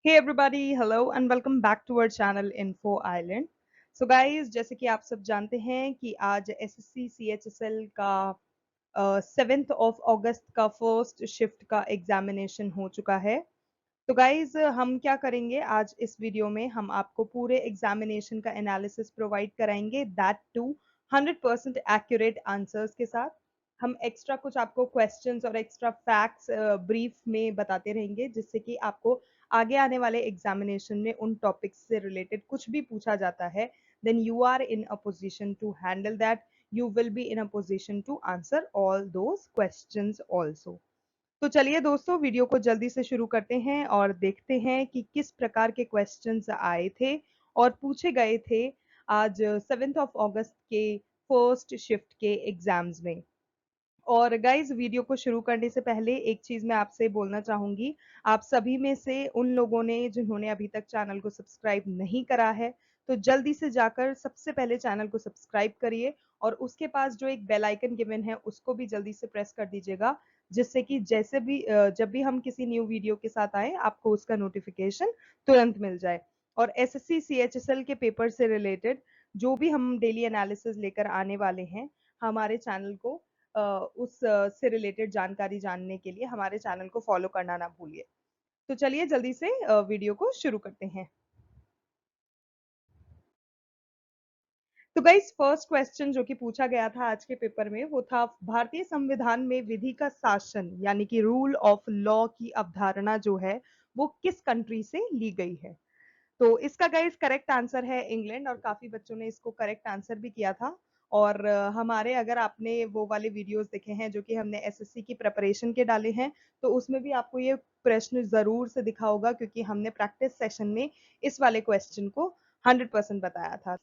Hey everybody, hello and welcome back to our channel Info Island. So guys, जैसे कि आप सब जानते हैं कि आज एसएससी सीएचएसएल का 7th ऑफ अगस्त का फर्स्ट शिफ्ट का एग्जामिनेशन हो चुका है। तो गाइज हम क्या करेंगे आज इस वीडियो में, हम आपको पूरे एग्जामिनेशन का एनालिसिस प्रोवाइड कराएंगे, दैट टू 100% एक्यूरेट आंसर्स के साथ। हम एक्स्ट्रा कुछ आपको क्वेश्चंस और एक्स्ट्रा फैक्ट्स ब्रीफ में बताते रहेंगे, जिससे कि आपको आगे आने वाले एग्जामिनेशन में उन टॉपिक्स से रिलेटेड कुछ भी पूछा जाता है, then you are in a position to handle that, you will be in a position to answer all those questions also. तो चलिए दोस्तों, वीडियो को जल्दी से शुरू करते हैं और देखते हैं कि किस प्रकार के क्वेश्चंस आए थे और पूछे गए थे आज 7th ऑफ अगस्त के फर्स्ट शिफ्ट के एग्जाम्स में। और गाइज, वीडियो को शुरू करने से पहले एक चीज मैं आपसे बोलना चाहूंगी। आप सभी में से उन लोगों ने जिन्होंने अभी तक चैनल को सब्सक्राइब नहीं करा है, तो जल्दी से जाकर सबसे पहले चैनल को सब्सक्राइब करिए और उसके पास जो एक बेल आइकन गिवन है उसको भी जल्दी से प्रेस कर दीजिएगा, जिससे कि जैसे भी जब भी हम किसी न्यू वीडियो के साथ आए आपको उसका नोटिफिकेशन तुरंत मिल जाए। और एसएससी सीएचएसएल के पेपर से रिलेटेड जो भी हम डेली एनालिसिस लेकर आने वाले हैं हमारे चैनल को, उस से रिलेटेड जानकारी जानने के लिए हमारे चैनल को फॉलो करना ना भूलिए। तो चलिए जल्दी से वीडियो को शुरू करते हैं। तो गाइस, फर्स्ट क्वेश्चन जो कि पूछा गया था आज के पेपर में वो था, भारतीय संविधान में विधि का शासन यानी कि रूल ऑफ लॉ की अवधारणा जो है वो किस कंट्री से ली गई है। तो इसका गाइस करेक्ट आंसर है इंग्लैंड, और काफी बच्चों ने इसको करेक्ट आंसर भी किया था। और हमारे, अगर आपने वो वाले वीडियोस देखे हैं जो कि हमने एसएससी की प्रिपरेशन के डाले हैं, तो उसमें भी आपको ये प्रश्न जरूर से दिखा होगा, क्योंकि हमने प्रैक्टिस सेशन में इस वाले क्वेश्चन को 100% बताया था।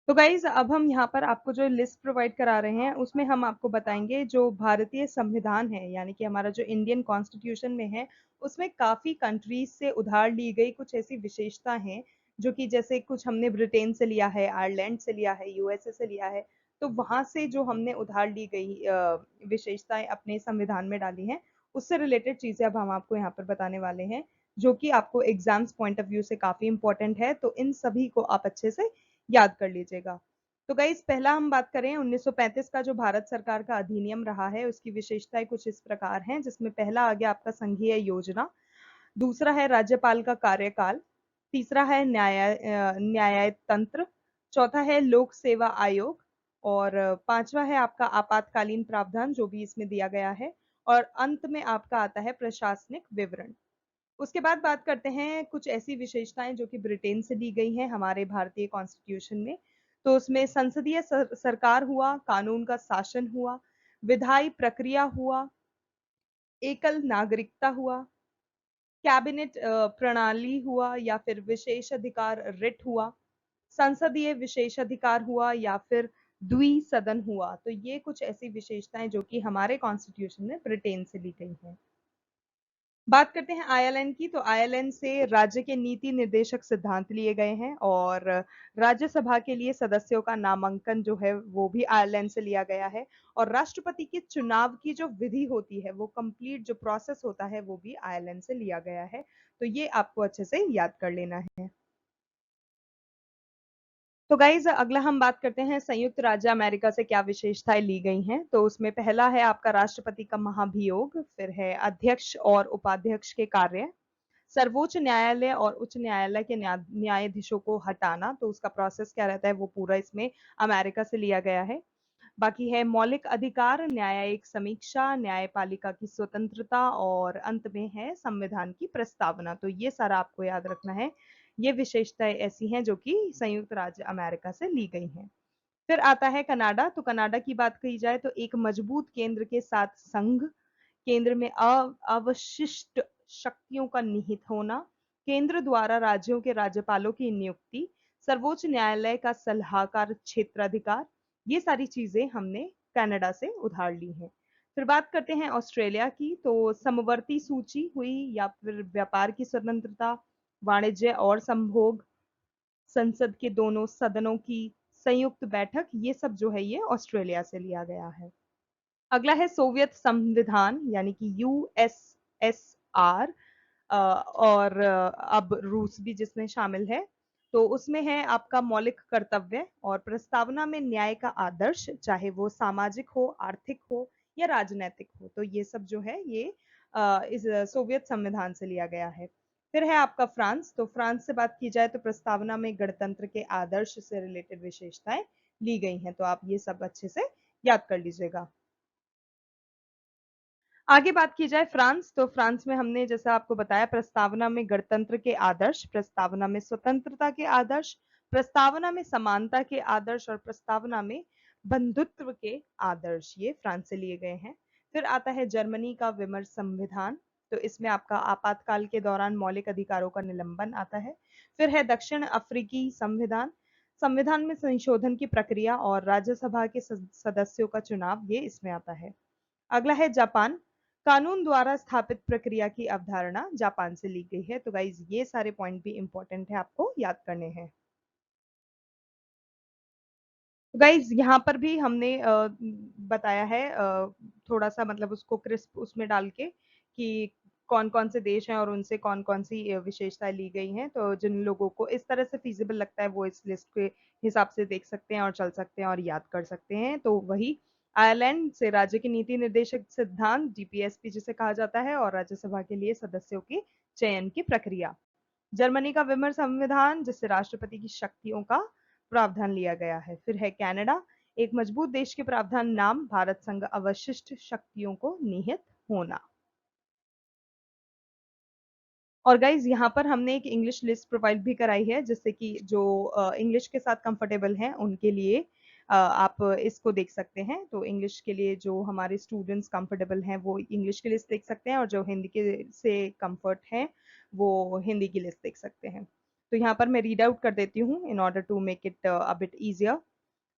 तो गाइज, अब हम यहाँ पर आपको जो लिस्ट प्रोवाइड करा रहे हैं उसमें हम आपको बताएंगे जो भारतीय संविधान है यानी कि हमारा जो इंडियन कॉन्स्टिट्यूशन में है, उसमें काफी कंट्रीज से उधार ली गई कुछ ऐसी विशेषता हैं, जो कि जैसे कुछ हमने ब्रिटेन से लिया है, आयरलैंड से लिया है, यूएसए से लिया है। तो वहां से जो हमने उधार ली गई विशेषताएं अपने संविधान में डाली हैं, उससे रिलेटेड चीजें अब हम आपको यहाँ पर बताने वाले हैं, जो कि आपको एग्जाम्स पॉइंट ऑफ व्यू से काफी इंपॉर्टेंट है। तो इन सभी को आप अच्छे से याद कर लीजिएगा। तो गाइस, पहला हम बात करें 1935 का जो भारत सरकार का अधिनियम रहा है, उसकी विशेषताएं कुछ इस प्रकार हैं, जिसमें पहला आ गया आपका संघीय योजना, दूसरा है राज्यपाल का कार्यकाल, तीसरा है न्याय तंत्र, चौथा है लोक सेवा आयोग, और पांचवा है आपका आपातकालीन प्रावधान जो भी इसमें दिया गया है, और अंत में आपका आता है प्रशासनिक विवरण। उसके बाद बात करते हैं कुछ ऐसी विशेषताएं जो कि ब्रिटेन से ली गई हैं हमारे भारतीय कॉन्स्टिट्यूशन में। तो उसमें संसदीय सरकार हुआ, कानून का शासन हुआ, विधायी प्रक्रिया हुआ, एकल नागरिकता हुआ, कैबिनेट प्रणाली हुआ, या फिर विशेषाधिकार रिट हुआ, संसदीय विशेषाधिकार हुआ, या फिर द्विसदन हुआ। तो ये कुछ ऐसी विशेषताएं जो कि हमारे कॉन्स्टिट्यूशन में ब्रिटेन से ली गई हैं। बात करते हैं आयरलैंड की। तो आयरलैंड से राज्य के नीति निर्देशक सिद्धांत लिए गए हैं, और राज्यसभा के लिए सदस्यों का नामांकन जो है वो भी आयरलैंड से लिया गया है, और राष्ट्रपति के चुनाव की जो विधि होती है, वो कंप्लीट जो प्रोसेस होता है वो भी आयरलैंड से लिया गया है। तो ये आपको अच्छे से याद कर लेना है। तो गाइज, अगला हम बात करते हैं संयुक्त राज्य अमेरिका से क्या विशेषताएं ली गई हैं। तो उसमें पहला है आपका राष्ट्रपति का महाभियोग, फिर है अध्यक्ष और उपाध्यक्ष के कार्य, सर्वोच्च न्यायालय और उच्च न्यायालय के न्यायाधीशों को हटाना। तो उसका प्रोसेस क्या रहता है वो पूरा इसमें अमेरिका से लिया गया है। बाकी है मौलिक अधिकार, न्यायिक समीक्षा, न्यायपालिका की स्वतंत्रता, और अंत में है संविधान की प्रस्तावना। तो ये सारा आपको याद रखना है। ये विशेषताएं ऐसी हैं जो कि संयुक्त राज्य अमेरिका से ली गई हैं। फिर आता है कनाडा। तो कनाडा की बात कही जाए तो एक मजबूत केंद्र के साथ संघ, केंद्र में अवशिष्ट शक्तियों का निहित होना, केंद्र द्वारा राज्यों के राज्यपालों की नियुक्ति, सर्वोच्च न्यायालय का सलाहकार क्षेत्राधिकार, ये सारी चीजें हमने कनाडा से उधार ली हैं। फिर बात करते हैं ऑस्ट्रेलिया की। तो समवर्ती सूची हुई, या फिर व्यापार की स्वतंत्रता, वाणिज्य और संभोग, संसद के दोनों सदनों की संयुक्त बैठक, ये सब जो है ये ऑस्ट्रेलिया से लिया गया है। अगला है सोवियत संविधान यानी कि यूएसएसआर, और अब रूस भी जिसमें शामिल है। तो उसमें है आपका मौलिक कर्तव्य और प्रस्तावना में न्याय का आदर्श, चाहे वो सामाजिक हो, आर्थिक हो या राजनैतिक हो। तो ये सब जो है ये इस सोवियत संविधान से लिया गया है। फिर है आपका फ्रांस। तो फ्रांस से बात की जाए तो प्रस्तावना में गणतंत्र के आदर्श से रिलेटेड विशेषताएं ली गई हैं। तो आप ये सब अच्छे से याद कर लीजिएगा। आगे बात की जाए फ्रांस, तो फ्रांस में हमने जैसा आपको बताया, प्रस्तावना में गणतंत्र के आदर्श, प्रस्तावना में स्वतंत्रता के आदर्श, प्रस्तावना में समानता के आदर्श और प्रस्तावना में बंधुत्व के आदर्श, ये फ्रांस से लिए गए हैं। फिर आता है जर्मनी का विमर संविधान। तो इसमें आपका आपातकाल के दौरान मौलिक अधिकारों का निलंबन आता है। फिर है दक्षिण अफ्रीकी संविधान। संविधान में संशोधन की प्रक्रिया और राज्यसभा के सदस्यों का चुनाव, ये इसमें आता है। अगला है जापान। कानून द्वारा स्थापित प्रक्रिया की अवधारणा जापान से ली गई है। तो गाइज ये सारे पॉइंट भी इंपॉर्टेंट है, आपको याद करने हैं। तो गाइज यहाँ पर भी हमने बताया है, थोड़ा सा मतलब उसको क्रिस्प उसमें डाल के कि कौन कौन से देश हैं और उनसे कौन कौन सी विशेषताएं ली गई हैं। तो जिन लोगों को इस तरह से फिजिबल लगता है वो इस लिस्ट के हिसाब से देख सकते हैं और चल सकते हैं और याद कर सकते हैं। तो वही आयरलैंड से राज्य की नीति निर्देशक सिद्धांत, डीपीएसपी जिसे कहा जाता है, और राज्यसभा के लिए सदस्यों के चयन की प्रक्रिया। जर्मनी का विमर संविधान, जिससे राष्ट्रपति की शक्तियों का प्रावधान लिया गया है। फिर है कनाडा, एक मजबूत देश के प्रावधान नाम, भारत संघ अवशिष्ट शक्तियों को निहित होना। और गाइज यहाँ पर हमने एक इंग्लिश लिस्ट प्रोवाइड भी कराई है, जिससे कि जो इंग्लिश के साथ कंफर्टेबल हैं उनके लिए आप इसको देख सकते हैं। तो इंग्लिश के लिए जो हमारे स्टूडेंट्स कंफर्टेबल हैं वो इंग्लिश की लिस्ट देख सकते हैं, और जो हिंदी के से कंफर्ट हैं वो हिंदी की लिस्ट देख सकते हैं। तो यहाँ पर मैं रीड आउट कर देती हूँ in order to make it a bit easier.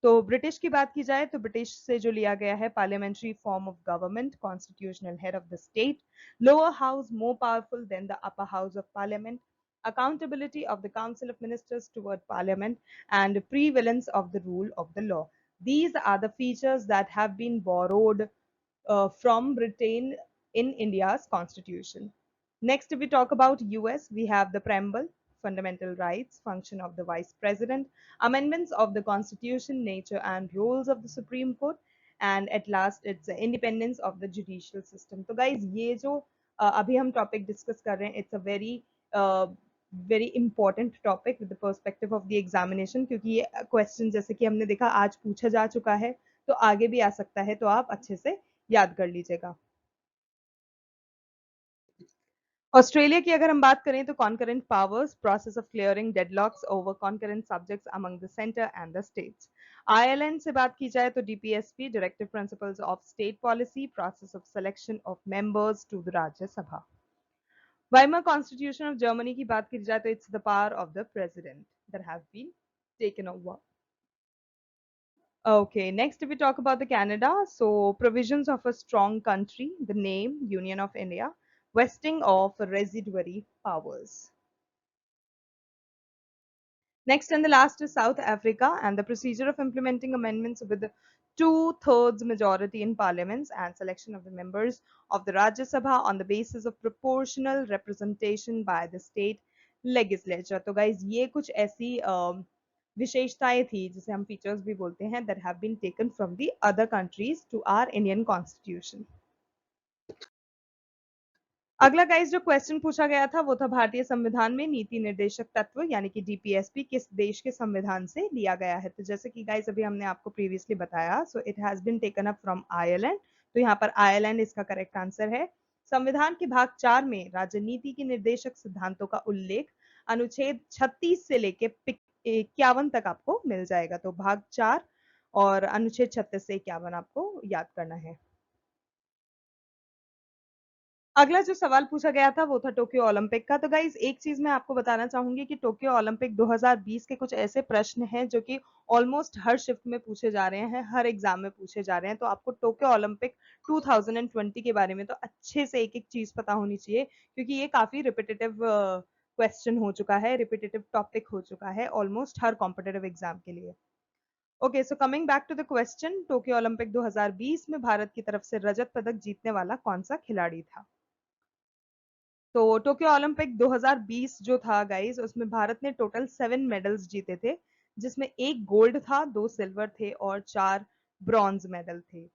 तो ब्रिटिश की बात की जाए तो ब्रिटिश से जो लिया गया है, parliamentary form of government, constitutional head of the state, lower house more powerful than the upper house of parliament, accountability of the council of ministers toward parliament, and prevalence of the rule of the law. These are the features that have been borrowed from Britain in India's constitution. Next, if we talk about US, we have the preamble, fundamental rights, function of the vice president, amendments of the constitution, nature and roles of the Supreme Court, and at last it's the independence of the judicial system. तो guys ये जो अभी हम topic discuss कर रहे हैं, it's a very important topic with the perspective of the examination, क्योंकि ये क्वेश्चन जैसे कि हमने देखा आज पूछा जा चुका है, तो आगे भी आ सकता है, तो आप अच्छे से याद कर लीजिएगा। ऑस्ट्रेलिया की अगर हम बात करें तो concurrent powers, process of clearing deadlocks over concurrent subjects among the centre and the states. Ireland से बात की जाए तो DPSP, directive principles of state policy, process of selection of members to the Rajya Sabha. Weimar constitution of Germany की बात की जाए तो it's the power of the president that have been taken over. Okay, next we talk about the Canada. So provisions of a strong country, the name, Union of India, vesting of residuary powers. Next and the last is South Africa and the procedure of implementing amendments with the two-thirds majority in parliaments and selection of the members of the Rajya Sabha on the basis of proportional representation by the state legislature. तो guys ये कुछ ऐसी विशेषताएं थी जिसे हम features भी बोलते हैं, that have been taken from the other countries to our Indian constitution. अगला गाइस जो क्वेश्चन पूछा गया था वो था भारतीय संविधान में नीति निर्देशक तत्व यानी कि डीपीएसपी किस देश के संविधान से लिया गया है। तो जैसे कि गाइस अभी हमने आपको प्रीवियसली बताया, so it has been taken up from Ireland. तो यहाँ पर आयरलैंड इसका करेक्ट आंसर है। संविधान के भाग 4 में राजनीति के निर्देशक सिद्धांतों का उल्लेख अनुच्छेद 36 से लेके 51 तक आपको मिल जाएगा। तो भाग 4 और अनुच्छेद 36 से 51 आपको याद करना है। अगला जो सवाल पूछा गया था वो था टोक्यो ओलंपिक का। तो गाइज एक चीज मैं आपको बताना चाहूंगी कि टोक्यो ओलंपिक 2020 के कुछ ऐसे प्रश्न हैं जो कि ऑलमोस्ट हर शिफ्ट में पूछे जा रहे हैं, हर एग्जाम में पूछे जा रहे हैं। तो आपको टोक्यो ओलंपिक 2020 के बारे में तो अच्छे से एक एक चीज पता होनी चाहिए, क्योंकि ये काफी रिपीटेटिव क्वेश्चन हो चुका है, रिपीटेटिव टॉपिक हो चुका है ऑलमोस्ट हर कॉम्पिटेटिव एग्जाम के लिए। Okay, so coming back to the question, Tokyo Olympic 2020 में भारत की तरफ से रजत पदक जीतने वाला कौन सा खिलाड़ी था? तो टोक्यो ओलंपिक 2020 जो था गाइस, उसमें भारत ने टोटल 7 मेडल्स जीते थे, जिसमें एक गोल्ड था, 2 सिल्वर थे और 4 ब्रॉन्ज मेडल थे।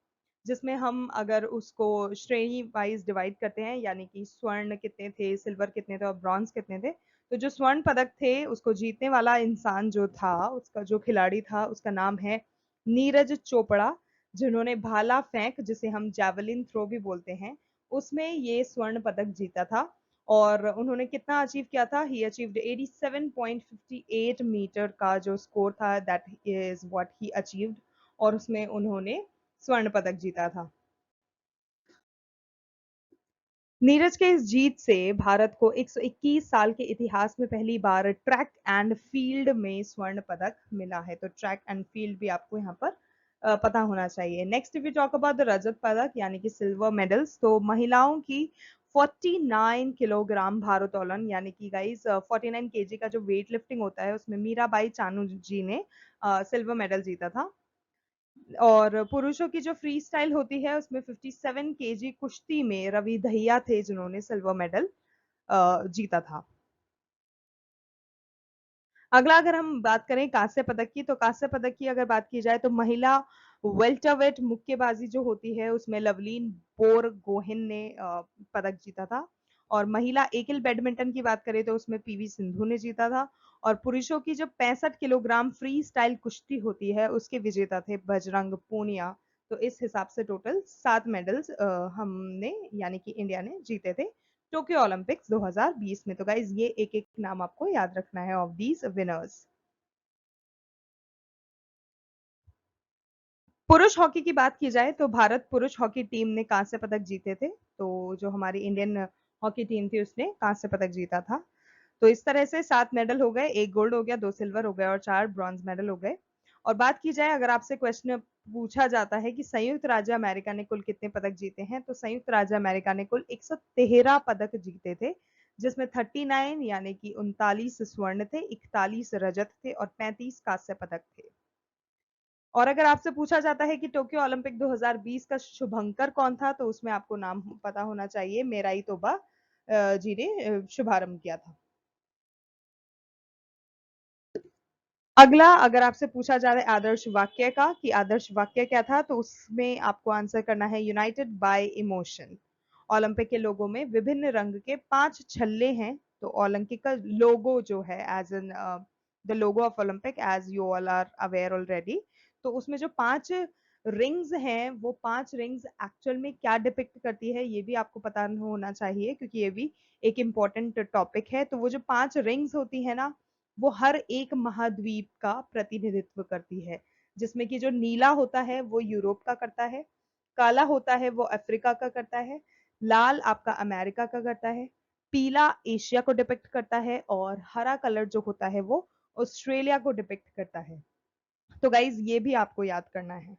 जिसमें हम अगर उसको श्रेणी वाइज डिवाइड करते हैं, यानी कि स्वर्ण कितने थे, सिल्वर कितने थे और ब्रॉन्ज कितने थे, तो जो स्वर्ण पदक थे उसको जीतने वाला इंसान जो था, उसका जो खिलाड़ी था, उसका नाम है नीरज चोपड़ा, जिन्होंने भाला फेंक, जिसे हम जैवलिन थ्रो भी बोलते हैं, उसमें ये स्वर्ण पदक जीता था। और उन्होंने कितना अचीव किया था? ही अचीव्ड 87.58 मीटर का जो स्कोर था, that is what he achieved, और उसमें उन्होंने स्वर्ण पदक जीता था। नीरज के इस जीत से भारत को 121 साल के इतिहास में पहली बार ट्रैक एंड फील्ड में स्वर्ण पदक मिला है। तो ट्रैक एंड फील्ड भी आपको यहाँ पर पता होना चाहिए। Next we talk about the रजत पदक यानी कि सिल्वर मेडल्स। तो महिलाओं की 49 किलोग्राम भारोत्तोलन यानी कि गाइस 49 केजी का जो वेट लिफ्टिंग होता है, उसमें मीराबाई चानू जी ने सिल्वर मेडल जीता था। और पुरुषों की जो फ्री स्टाइल होती है, उसमें 57 केजी कुश्ती में रवि दहिया थे, जिन्होंने सिल्वर मेडल जीता था। अगला अगर हम बात करें कांस्य पदक की, तो कांस्य पदक की अगर बात की जाए, तो महिला वेल्टरवेट मुक्केबाजी जो होती है, उसमें लवलीन बोर गोहेन ने पदक जीता था। और महिला एकल बैडमिंटन की बात करें, तो उसमें पीवी सिंधु ने जीता था। और पुरुषों की जो 65 किलोग्राम फ्री स्टाइल कुश्ती होती है, उसके विजेता थे बजरंग पूनिया। तो इस हिसाब से टोटल 7 मेडल्स हमने यानी कि इंडिया ने जीते थे टोक्यो ओलंपिक्स 2020 में। तो गाइज ये एक एक नाम आपको याद रखना है ऑफ दीज विनर्स। पुरुष हॉकी की बात की जाए, तो भारत पुरुष हॉकी टीम ने कांस्य पदक जीते थे। तो जो हमारी इंडियन हॉकी टीम थी, उसने कांस्य पदक जीता था। तो इस तरह से 7 मेडल हो गए, एक गोल्ड हो गया, 2 सिल्वर हो गए और 4 ब्रॉन्ज मेडल हो गए। और बात की जाए, अगर आपसे क्वेश्चन पूछा जाता है कि संयुक्त राज्य अमेरिका ने कुल कितने पदक जीते हैं, तो संयुक्त राज्य अमेरिका ने कुल 113 पदक जीते थे, जिसमें 39 यानी कि 39 स्वर्ण थे, 41 रजत थे और 35 कांस्य पदक थे। और अगर आपसे पूछा जाता है कि टोक्यो ओलंपिक 2020 का शुभंकर कौन था, तो उसमें आपको नाम पता होना चाहिए, मेराई तोबा जी ने शुभारंभ किया था। अगला अगर आपसे पूछा जा रहा है आदर्श वाक्य का, कि आदर्श वाक्य क्या था, तो उसमें आपको आंसर करना है यूनाइटेड बाय इमोशन। ओलंपिक के लोगों में विभिन्न रंग के 5 छल्ले हैं। तो ओलंपिक का लोगो जो है, as an the logo of Olympic, as you all are aware already, तो उसमें जो 5 रिंग्स हैं, वो 5 रिंग्स एक्चुअल में क्या डिपिक्ट करती है, ये भी आपको पता होना चाहिए, क्योंकि ये भी एक इम्पॉर्टेंट टॉपिक है। तो वो जो 5 रिंग्स होती है ना, वो हर एक महाद्वीप का प्रतिनिधित्व करती है, जिसमें कि जो नीला होता है वो यूरोप का करता है, काला होता है वो अफ्रीका का करता है, लाल आपका अमेरिका का करता है, पीला एशिया को डिपिक्ट करता है और हरा कलर जो होता है वो ऑस्ट्रेलिया को डिपिक्ट करता है। तो गाइज ये भी आपको याद करना है।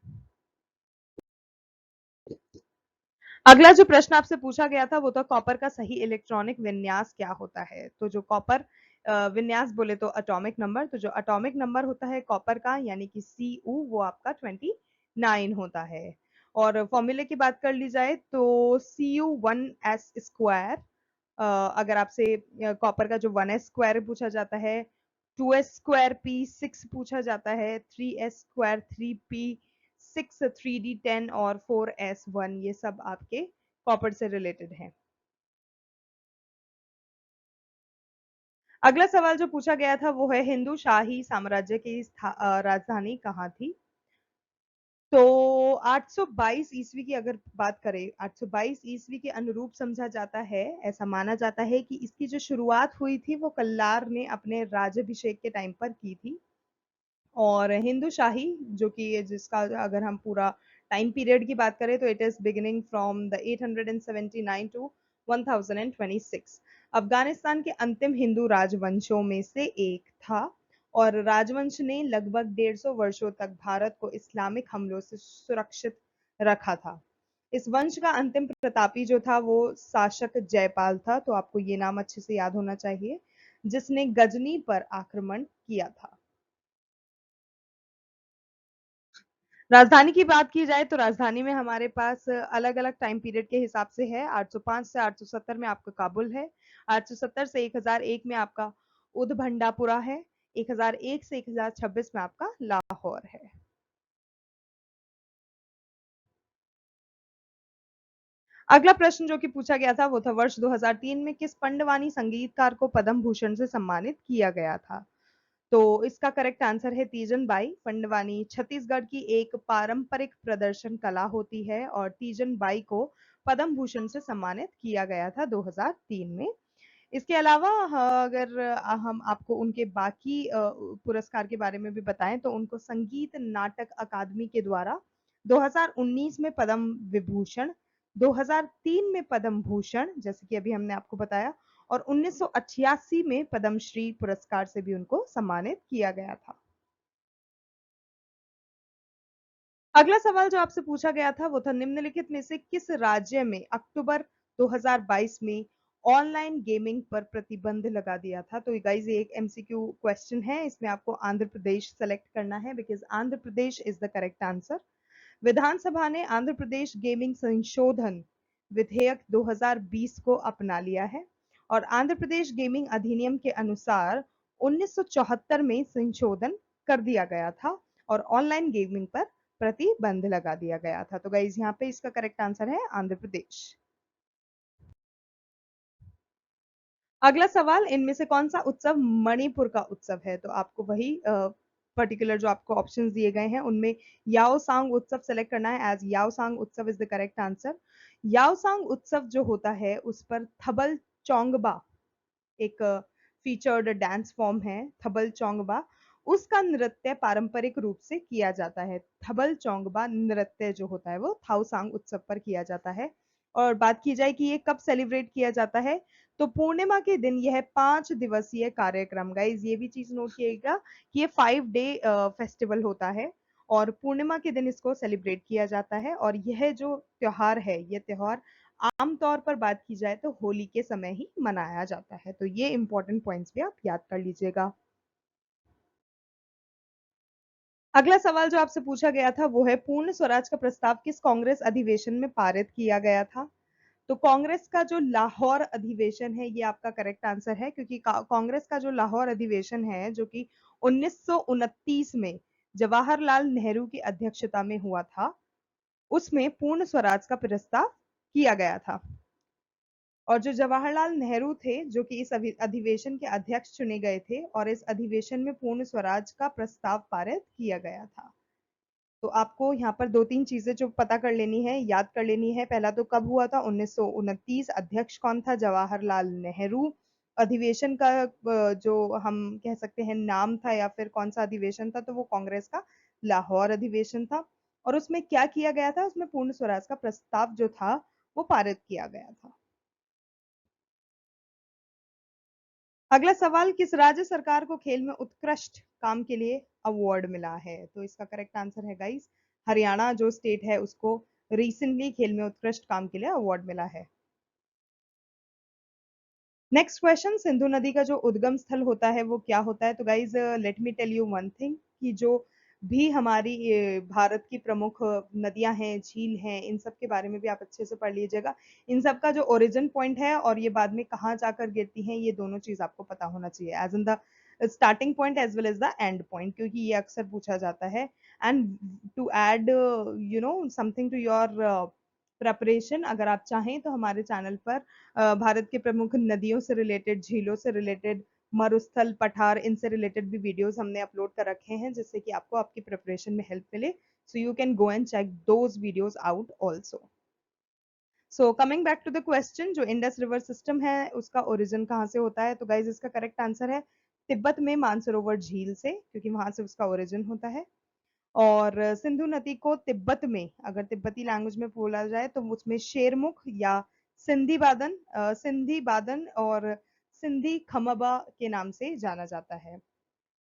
अगला जो प्रश्न आपसे पूछा गया था, वो था कॉपर का सही इलेक्ट्रॉनिक विन्यास क्या होता है। तो जो कॉपर विन्यास बोले तो एटॉमिक नंबर, तो जो एटॉमिक नंबर होता है कॉपर का यानी कि Cu, वो आपका 29 होता है। और फॉर्मूले की बात कर ली जाए, तो Cu1s स्क्वायर, अगर आपसे कॉपर का जो 1s स्क्वायर पूछा जाता है, 2s स्क्वायर P6 पूछा जाता है, 3s स्क्वायर 3P6, 3D10 और 4s1, ये सब आपके कॉपर से रिलेटेड है। अगला सवाल जो पूछा गया था, वो है हिंदू शाही साम्राज्य की राजधानी कहाँ थी। तो 822 ईस्वी की अगर बात करें, 822 ईस्वी के अनुरूप समझा जाता है, ऐसा माना जाता है कि इसकी जो शुरुआत हुई थी, वो कल्लार ने अपने राज्यभिषेक के टाइम पर की थी। और हिंदू शाही जो कि जिसका अगर हम पूरा टाइम पीरियड की बात करें, तो it is beginning from the 879 to 1026। Afghanistan के अंतिम हिंदू राजवंशों में से एक था और राजवंश ने लगभग 150 वर्षों तक भारत को इस्लामिक हमलों से सुरक्षित रखा था। इस वंश का अंतिम प्रतापी जो था, वो शासक जयपाल था। तो आपको ये नाम अच्छे से याद होना चाहिए, जिसने गजनी पर आक्रमण किया था। राजधानी की बात की जाए तो राजधानी में हमारे पास अलग अलग टाइम पीरियड के हिसाब से है। 805 से 870 में आपका काबुल है, 870 से 1001 में आपका उधभंडापुरा है, 1001 से 1026 में आपका लाहौर है। अगला प्रश्न जो कि पूछा गया था वो था वर्ष 2003 में किस पंडवानी संगीतकार को पद्म भूषण से सम्मानित किया गया था। तो इसका करेक्ट आंसर है तीजन बाई पंडवानी। छत्तीसगढ़ की एक पारंपरिक प्रदर्शन कला होती है और तीजन बाई को पद्म भूषण से सम्मानित किया गया था 2003 में। इसके अलावा अगर हम आपको उनके बाकी पुरस्कार के बारे में भी बताएं तो उनको संगीत नाटक अकादमी के द्वारा 2019 में पद्म विभूषण, 2003 में पद्म भूषण जैसे कि अभी हमने आपको बताया, और 1988 में पद्मश्री पुरस्कार से भी उनको सम्मानित किया गया था। अगला सवाल जो आपसे पूछा गया था वो था निम्नलिखित में से किस राज्य में अक्टूबर 2022 में ऑनलाइन गेमिंग पर प्रतिबंध लगा दिया था। तो गाइस ये एक एमसीक्यू क्वेश्चन है, इसमें आपको आंध्र प्रदेश सेलेक्ट करना है because Andhra Pradesh is the correct answer. विधानसभा ने आंध्र प्रदेश गेमिंग संशोधन विधेयक 2020 को अपना लिया है और आंध्र प्रदेश गेमिंग अधिनियम के अनुसार 1974 में संशोधन कर दिया गया था और ऑनलाइन गेमिंग पर प्रतिबंध लगा दिया गया था। तो गाइज यहाँ पे इसका करेक्ट आंसर है आंध्र प्रदेश। अगला सवाल, इनमें से कौन सा उत्सव मणिपुर का उत्सव है। तो आपको वही पर्टिकुलर जो आपको ऑप्शंस दिए गए हैं उनमें याओसांग उत्सव सेलेक्ट करना है एज याओसांग उत्सव is the correct answer. Yaosang उत्सव जो होता है उस पर थबल चोंगबा एक फीचर्ड डांस फॉर्म है, थबल चोंगबा, उसका नृत्य पारंपरिक रूप से किया जाता है। थबल चोंगबा नृत्य जो होता है वो थाउसांग उत्सव पर किया जाता है। और बात की जाए कि ये कब सेलिब्रेट किया जाता है तो पूर्णिमा के दिन यह 5 दिवसीय कार्यक्रम, गाइज ये भी चीज नोट किएगा कि ये 5 डे फेस्टिवल होता है और पूर्णिमा के दिन इसको सेलिब्रेट किया जाता है। और यह जो त्योहार है ये त्योहार आमतौर पर बात की जाए तो होली के समय ही मनाया जाता है। तो ये इंपॉर्टेंट पॉइंट्स भी आप याद कर लीजिएगा। अगला सवाल जो आपसे पूछा गया था वो है पूर्ण स्वराज का प्रस्ताव किस कांग्रेस अधिवेशन में पारित किया गया था। तो कांग्रेस का जो लाहौर अधिवेशन है ये आपका करेक्ट आंसर है क्योंकि कांग्रेस का जो लाहौर अधिवेशन है जो कि 1929 में जवाहरलाल नेहरू की अध्यक्षता में हुआ था, उसमें पूर्ण स्वराज का प्रस्ताव किया गया था। और जो जवाहरलाल नेहरू थे जो कि इस अधिवेशन के अध्यक्ष चुने गए थे और इस अधिवेशन में पूर्ण स्वराज का प्रस्ताव पारित किया गया था। तो आपको यहाँ पर दो तीन चीजें जो पता कर लेनी है, याद कर लेनी है। पहला तो कब हुआ था 1929, अध्यक्ष कौन था, जवाहरलाल नेहरू। अधिवेशन का जो हम कह सकते हैं नाम था या फिर कौन सा अधिवेशन था तो वो कांग्रेस का लाहौर अधिवेशन था। और उसमें क्या किया गया था, उसमें पूर्ण स्वराज का प्रस्ताव जो था वो पारित किया गया था। अगला सवाल, किस राज्य सरकार को खेल में उत्कृष्ट काम के लिए अवार्ड मिला है। तो इसका करेक्ट आंसर है गाइस हरियाणा जो स्टेट है उसको रिसेंटली खेल में उत्कृष्ट काम के लिए अवार्ड मिला है। नेक्स्ट क्वेश्चन, सिंधु नदी का जो उद्गम स्थल होता है वो क्या होता है। तो guys let me tell you one thing कि जो भी हमारी भारत की प्रमुख नदियां हैं, झील हैं, इन सब के बारे में भी आप अच्छे से पढ़ लीजिएगा। इन सब का जो ओरिजिन पॉइंट है और ये बाद में कहाँ जाकर गिरती हैं ये दोनों चीज आपको पता होना चाहिए, as in the starting point as well as the end point, क्योंकि ये अक्सर पूछा जाता है। And to add you know something to your preparation, अगर आप चाहें तो हमारे चैनल पर भारत के प्रमुख नदियों से रिलेटेड, झीलों से रिलेटेड, मरुस्थल, पठार, इनसे रिलेटेड भी वीडियोस हमने अपलोड कर रखे हैं जिससे कि आपको आपकी प्रिपरेशन में हेल्प मिले। So you can go and check those videos out also. So coming back to the question, जो इंडस रिवर सिस्टम है उसका ओरिजिन कहाँ से होता है। तो गाइज इसका करेक्ट आंसर है तिब्बत में मानसरोवर झील से, क्योंकि वहां से उसका ओरिजिन होता है। और सिंधु नदी को तिब्बत में अगर तिब्बती लैंग्वेज में बोला जाए तो उसमें शेरमुख या सिंधी बादन और सिंधी खमबा के नाम से जाना जाता है।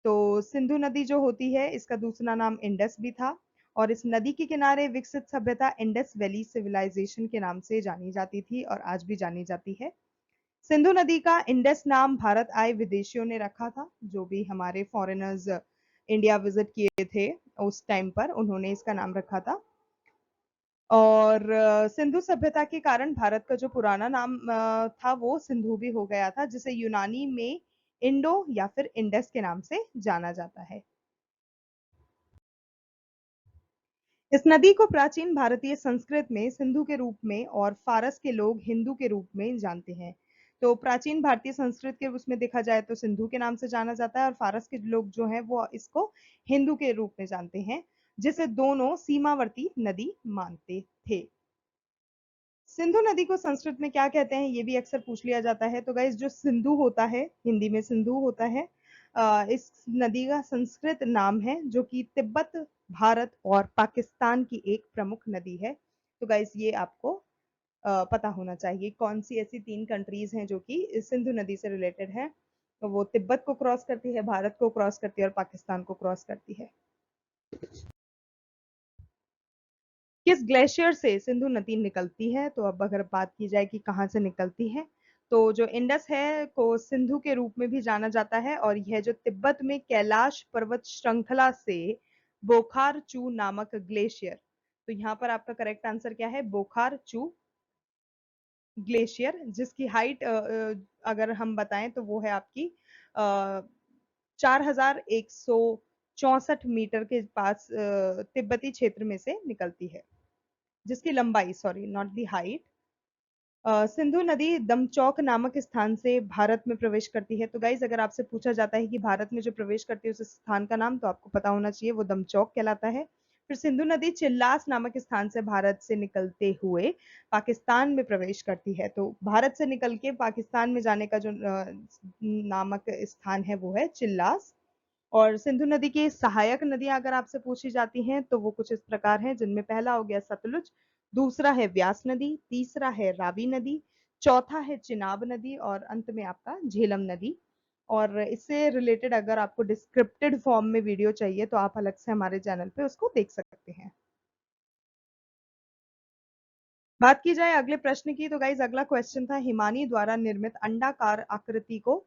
तो सिंधु नदी जो होती है इसका दूसरा नाम इंडस भी था और इस नदी के किनारे विकसित सभ्यता इंडस वैली सिविलाइजेशन के नाम से जानी जाती थी और आज भी जानी जाती है। सिंधु नदी का इंडस नाम भारत आए विदेशियों ने रखा था, जो भी हमारे फॉरेनर्स इंडिया विजिट किए थे उस टाइम पर, उन्होंने इसका नाम रखा था। और सिंधु सभ्यता के कारण भारत का जो पुराना नाम था वो सिंधु भी हो गया था, जिसे यूनानी में इंडो या फिर इंडस के नाम से जाना जाता है। इस नदी को प्राचीन भारतीय संस्कृत में सिंधु के रूप में और फारस के लोग हिंदू के रूप में जानते हैं। तो प्राचीन भारतीय संस्कृत के उसमें देखा जाए तो सिंधु के नाम से जाना जाता है, और फारस के लोग जो हैं वो इसको हिंदू के रूप में जानते हैं, जिसे दोनों सीमावर्ती नदी मानते थे। सिंधु नदी को संस्कृत में क्या कहते हैं, ये भी अक्सर पूछ लिया जाता है। तो गाइस, जो सिंधु होता है, हिंदी में सिंधु होता है, इस नदी का संस्कृत नाम है, जो कि तिब्बत, भारत और पाकिस्तान की एक प्रमुख नदी है। तो गाइस, ये आपको पता होना चाहिए कौन सी ऐसी 3 कंट्रीज हैं जो कि सिंधु नदी से रिलेटेड है। तो वो तिब्बत को क्रॉस करती है, भारत को क्रॉस करती है और पाकिस्तान को क्रॉस करती है। किस ग्लेशियर से सिंधु नदी निकलती है? तो अब अगर बात की जाए कि कहाँ से निकलती है, तो जो इंडस है को सिंधु के रूप में भी जाना जाता है, और यह जो तिब्बत में कैलाश पर्वत श्रृंखला से बोखार चू नामक ग्लेशियर, तो यहाँ पर आपका करेक्ट आंसर क्या है? बोखार चू ग्लेशियर, जिसकी हाइट अगर हम बताएं तो वो है आपकी 4164 मीटर के पास तिब्बती क्षेत्र में से निकलती है, जिसकी लंबाई, sorry not the height. Sindhu नदी दमचौक नामक स्थान से भारत में प्रवेश करती है। तो गाइज, अगर आपसे पूछा जाता है कि भारत में जो प्रवेश करती है उस स्थान का नाम, तो आपको पता होना चाहिए वो दमचौक कहलाता है। फिर सिंधु नदी चिल्लास नामक स्थान से भारत से निकलते हुए पाकिस्तान में प्रवेश करती है। तो भारत से निकल के पाकिस्तान में जाने का जो नामक स्थान है वो है चिल्लास। और सिंधु नदी की सहायक नदियां अगर आपसे पूछी जाती हैं तो वो कुछ इस प्रकार हैं, जिनमें पहला हो गया सतलुज, दूसरा है व्यास नदी, तीसरा है रावी नदी, चौथा है चिनाब नदी और अंत में आपका झेलम नदी। और इससे रिलेटेड अगर आपको डिस्क्रिप्टेड फॉर्म में वीडियो चाहिए तो आप अलग से हमारे चैनल पे उसको देख सकते हैं। बात की जाए अगले प्रश्न की, तो गाइज अगला क्वेश्चन था, हिमानी द्वारा निर्मित अंडाकार आकृति को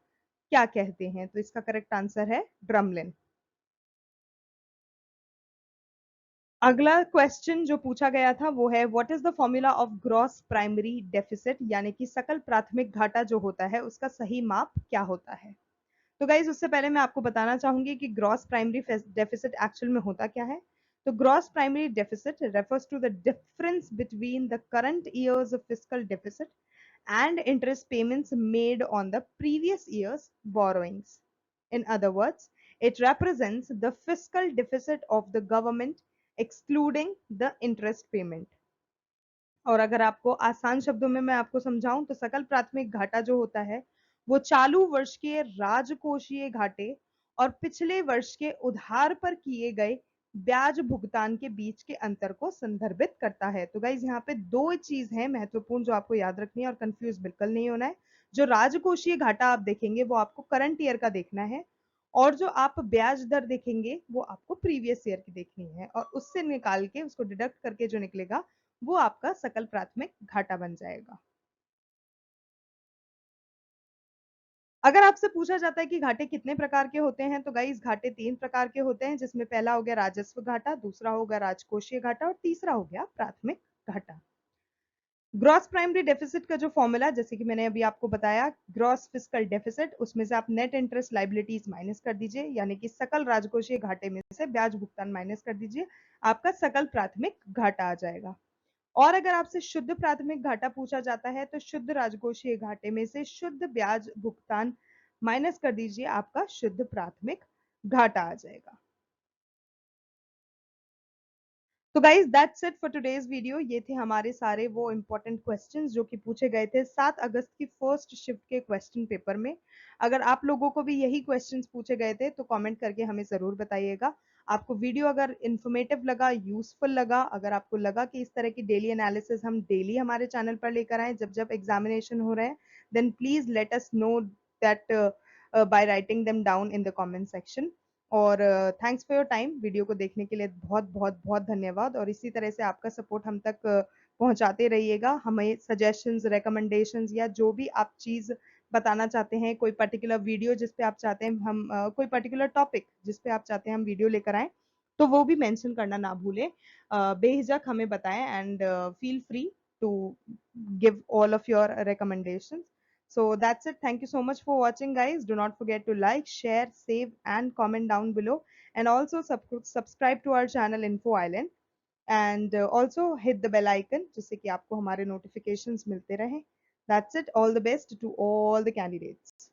क्या कहते हैं? तो इसका करेक्ट आंसर है ड्रमलिन। अगला क्वेश्चन जो पूछा गया था वो है, what is the formula of gross primary deficit, यानी कि सकल प्राथमिक घाटा जो होता है उसका सही माप क्या होता है? तो गाइज, उससे पहले मैं आपको बताना चाहूंगी कि ग्रॉस प्राइमरी डेफिसिट एक्चुअल में होता क्या है। तो gross primary deficit refers to the difference between the current years of fiscal deficit and interest payments made on the previous year's borrowings. In other words, it represents the fiscal deficit of the government excluding the interest payment. और अगर आपको आसान शब्दों में मैं आपको समझाऊं तो सकल प्राथमिक घाटा जो होता है वो चालू वर्ष के राजकोषीय घाटे और पिछले वर्ष के उधार पर किए गए ब्याज भुगतान के बीच के अंतर को संदर्भित करता है। तो गाइज, यहाँ पे 2 चीज है महत्वपूर्ण जो आपको याद रखनी है और कंफ्यूज बिल्कुल नहीं होना है। जो राजकोषीय घाटा आप देखेंगे वो आपको करंट ईयर का देखना है, और जो आप ब्याज दर देखेंगे वो आपको प्रीवियस ईयर की देखनी है, और उससे निकाल के उसको डिडक्ट करके जो निकलेगा वो आपका सकल प्राथमिक घाटा बन जाएगा। अगर आपसे पूछा जाता है कि घाटे कितने प्रकार के होते हैं, तो गाइस घाटे 3 प्रकार के होते हैं, जिसमें पहला हो गया राजस्व घाटा, दूसरा हो गया राजकोषीय घाटा और तीसरा हो गया प्राथमिक घाटा। ग्रॉस प्राइमरी डेफिसिट का जो फॉर्मूला, जैसे कि मैंने अभी आपको बताया, ग्रॉस फिस्कल डेफिसिट, उसमें से आप नेट इंटरेस्ट लाइबिलिटीज माइनस कर दीजिए, यानी कि सकल राजकोषीय घाटे में से ब्याज भुगतान माइनस कर दीजिए, आपका सकल प्राथमिक घाटा आ जाएगा। और अगर आपसे शुद्ध प्राथमिक घाटा पूछा जाता है तो शुद्ध राजकोषीय घाटे में से शुद्ध ब्याज भुगतान माइनस कर दीजिए, आपका शुद्ध प्राथमिक घाटा आ जाएगा। तो guys, that's it for today's video. ये थे हमारे सारे वो इंपॉर्टेंट क्वेश्चंस जो कि पूछे गए थे 7 अगस्त की फर्स्ट शिफ्ट के क्वेश्चन पेपर में। अगर आप लोगों को भी यही क्वेश्चंस पूछे गए थे तो कमेंट करके हमें जरूर बताइएगा। आपको वीडियो अगर इन्फॉर्मेटिव लगा, यूजफुल लगा, अगर आपको लगा कि इस तरह की डेली एनालिसिस हम डेली हमारे चैनल पर लेकर आए जब जब एग्जामिनेशन हो रहे हैं, then please let us know that by writing them down in the comment section. और thanks for your time. Video को देखने के लिए बहुत बहुत बहुत धन्यवाद, और इसी तरह से आपका सपोर्ट हम तक पहुंचाते रहिएगा। हमें सजेशंस, रिकमेंडेशंस या जो भी आप चीज़ बताना चाहते हैं, कोई पर्टिकुलर वीडियो जिस पे आप चाहते हैं हम कोई पर्टिकुलर टॉपिक जिस पे आप चाहते हैं हम वीडियो लेकर आएँ, तो वो भी मेंशन करना ना भूलें। बेझिझक हमें बताएँ and feel free to give all of your recommendations. So that's it. Thank you so much for watching, guys. Do not forget to like, share, save, and comment down below. And also subscribe to our channel Info Island. And also hit the bell icon जिससे कि आपको हमारे notifications मिलते रहें. That's it. All the best to all the candidates.